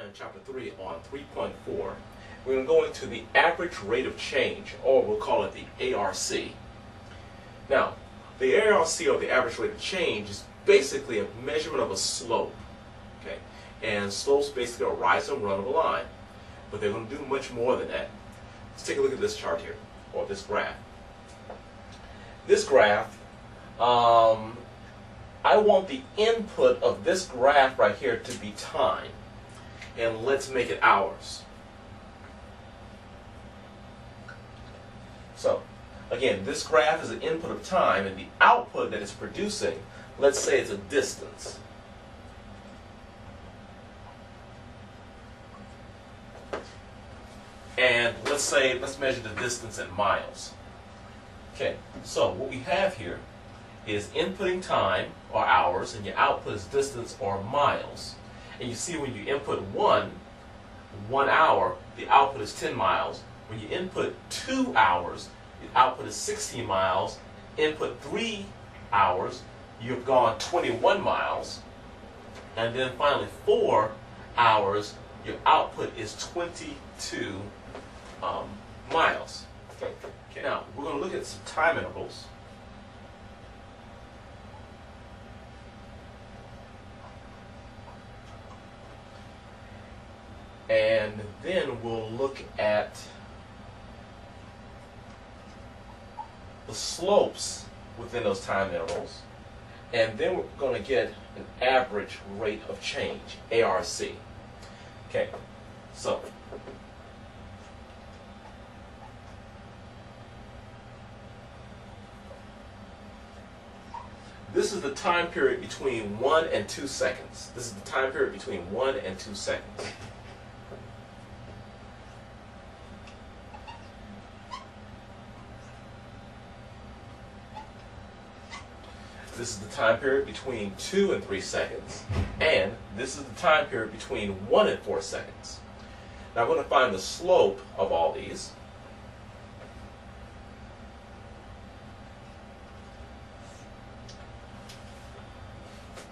in Chapter 3 on 3.4, we're going to go into the average rate of change, or we'll call it the ARC. Now, the ARC, or the average rate of change, is basically a measurement of a slope. Okay? And slopes basically are a rise and run of a line. But they're going to do much more than that. Let's take a look at this chart here, or this graph. This graph, I want the input of this graph right here to be time. And let's make it hours. So, again, this graph is an input of time, and the output that it's producing, let's say it's a distance. And let's measure the distance in miles. Okay, so what we have here is inputting time, or hours, and your output is distance, or miles. And you see when you input 1 hour, the output is 10 miles. When you input 2 hours, the output is 16 miles. Input 3 hours, you've gone 21 miles. And then finally 4 hours, your output is 22 miles. Okay. Now, we're going to look at some time intervals. And then we'll look at the slopes within those time intervals. And then we're going to get an average rate of change, ARC. Okay, so this is the time period between 1 and 2 seconds. This is the time period between 1 and 2 seconds. This is the time period between 2 and 3 seconds. And this is the time period between 1 and 4 seconds. Now I'm going to find the slope of all these.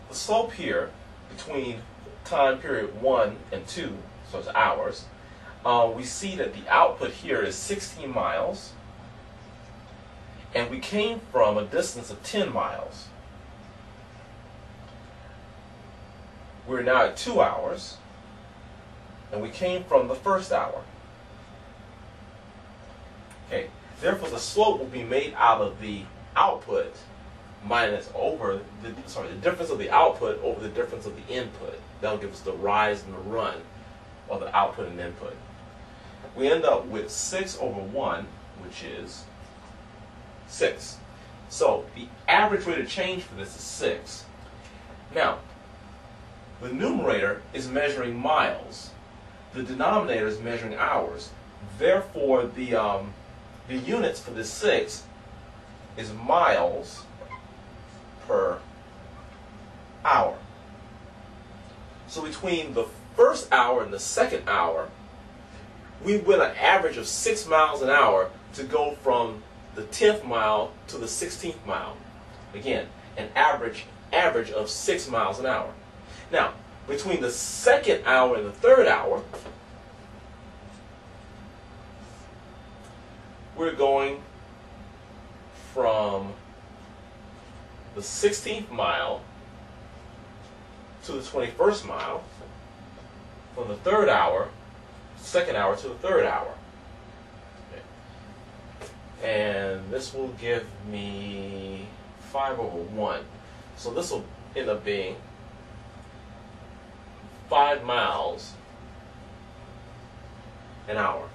The slope here between time period 1 and 2, so it's hours, we see that the output here is 16 miles. And we came from a distance of 10 miles. We're now at 2 hours, and we came from the first hour. Okay, therefore the slope will be made out of the output minus over the difference of the output over the difference of the input. That'll give us the rise and the run of the output and input. We end up with 6 over 1, which is 6. So the average rate of change for this is 6. Now, the numerator is measuring miles. The denominator is measuring hours. Therefore, the units for this 6 is miles per hour. So between the first hour and the second hour, we went an average of 6 miles an hour to go from the 10th mile to the 16th mile. Again, an average of 6 miles an hour. Now, between the second hour and the third hour, we're going from the 16th mile to the 21st mile, from the third hour, second hour to the third hour. Okay. And this will give me 5 over 1. So this will end up being 5 miles an hour.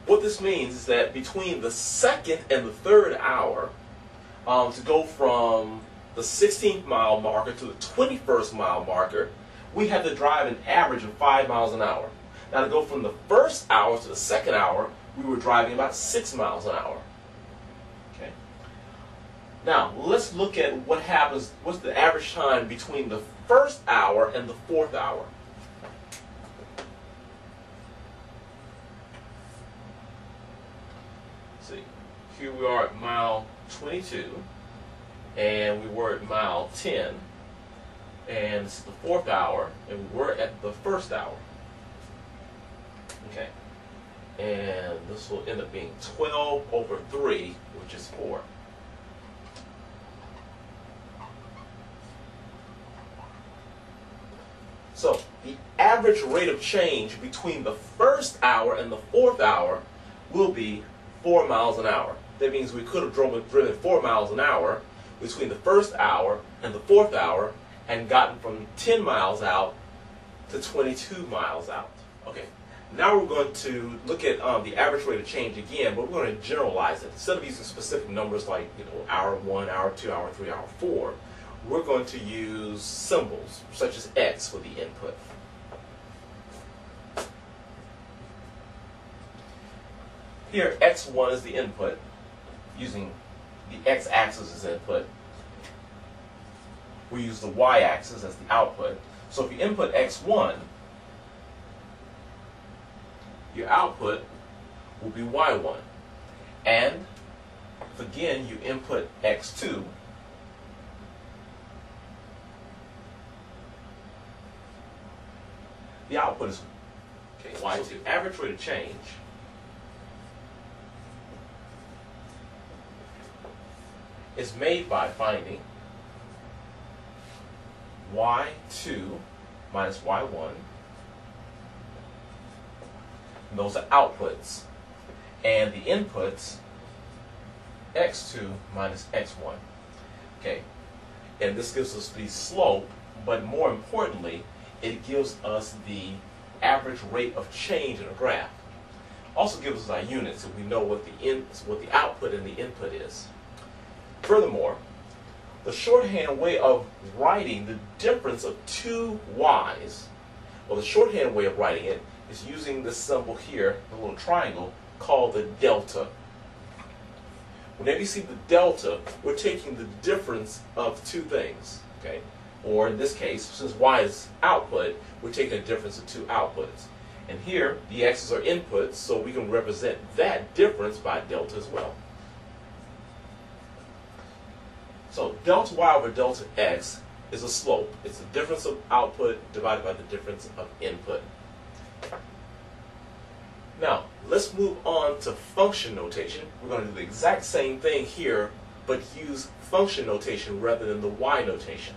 What this means is that between the second and the third hour, to go from the 16th mile marker to the 21st mile marker, we have to drive an average of 5 miles an hour. Now to go from the first hour to the second hour, we were driving about 6 miles an hour. Okay. Now let's look at what happens, what's the average time between the first hour and the fourth hour. See, here we are at mile 22, and we were at mile 10. and it's the 4th hour, and we're at the 1st hour. Okay, and this will end up being 12 over 3, which is 4. So the average rate of change between the 1st hour and the 4th hour will be 4 miles an hour. That means we could have driven 4 miles an hour between the 1st hour and the 4th hour and gotten from 10 miles out to 22 miles out. Okay, now we're going to look at the average rate of change again, but we're going to generalize it. Instead of using specific numbers like hour 1, hour 2, hour 3, hour 4, we're going to use symbols such as X for the input. Here, X1 is the input, using the X-axis as input. We use the Y-axis as the output. So if you input X1, your output will be Y1. And if again you input X2, the output is Y2. So the average rate of change is made by finding Y2 minus Y1. And those are outputs. And the inputs, X2 minus X1. Okay. And this gives us the slope, but more importantly, it gives us the average rate of change in a graph. Also gives us our units, so we know what the output and the input is. Furthermore, the shorthand way of writing the difference of two y's, well, the shorthand way of writing it is using this symbol here, the little triangle, called the delta. Whenever you see the delta, we're taking the difference of two things, okay? Or in this case, since y is output, we're taking the difference of two outputs. And here, the x's are inputs, so we can represent that difference by delta as well. So delta y over delta x is a slope. It's the difference of output divided by the difference of input. Now, let's move on to function notation. We're going to do the exact same thing here, but use function notation rather than the y notation.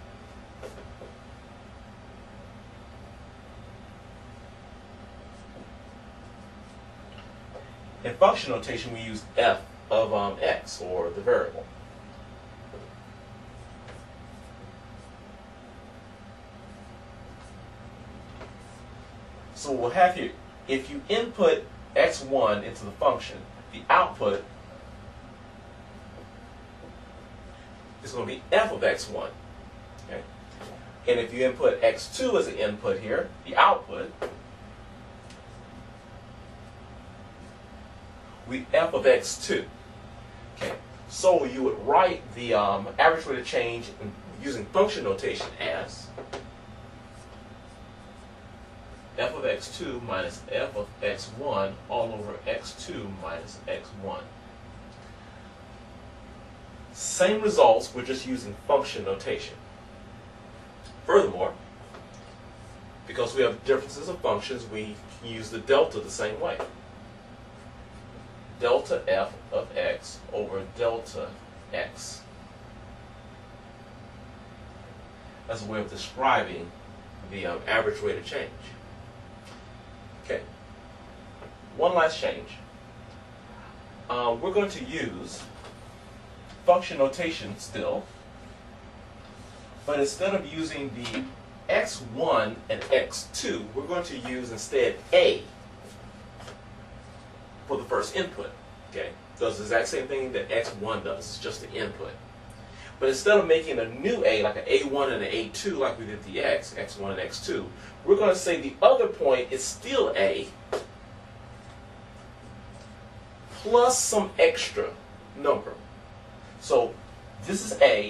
In function notation, we use f of x, or the variable. So what we'll have here, if you input x1 into the function, the output is going to be f of x1. Okay? And if you input x2 as an input here, the output will be f of x2. Okay? So you would write the average rate of change using function notation as f of x2 minus f of x1 all over x2 minus x1. Same results, we're just using function notation. Furthermore, because we have differences of functions, we can use the delta the same way. Delta f of x over delta x. That's a way of describing the average rate of change. Okay, one last change. We're going to use function notation still, but instead of using the x1 and x2, we're going to use instead a for the first input. Okay, does the exact same thing that x1 does, it's just the input. But instead of making a new a, like an a1 and an a2 like we did the x1 and x2, we're going to say the other point is still a plus some extra number. So this is a.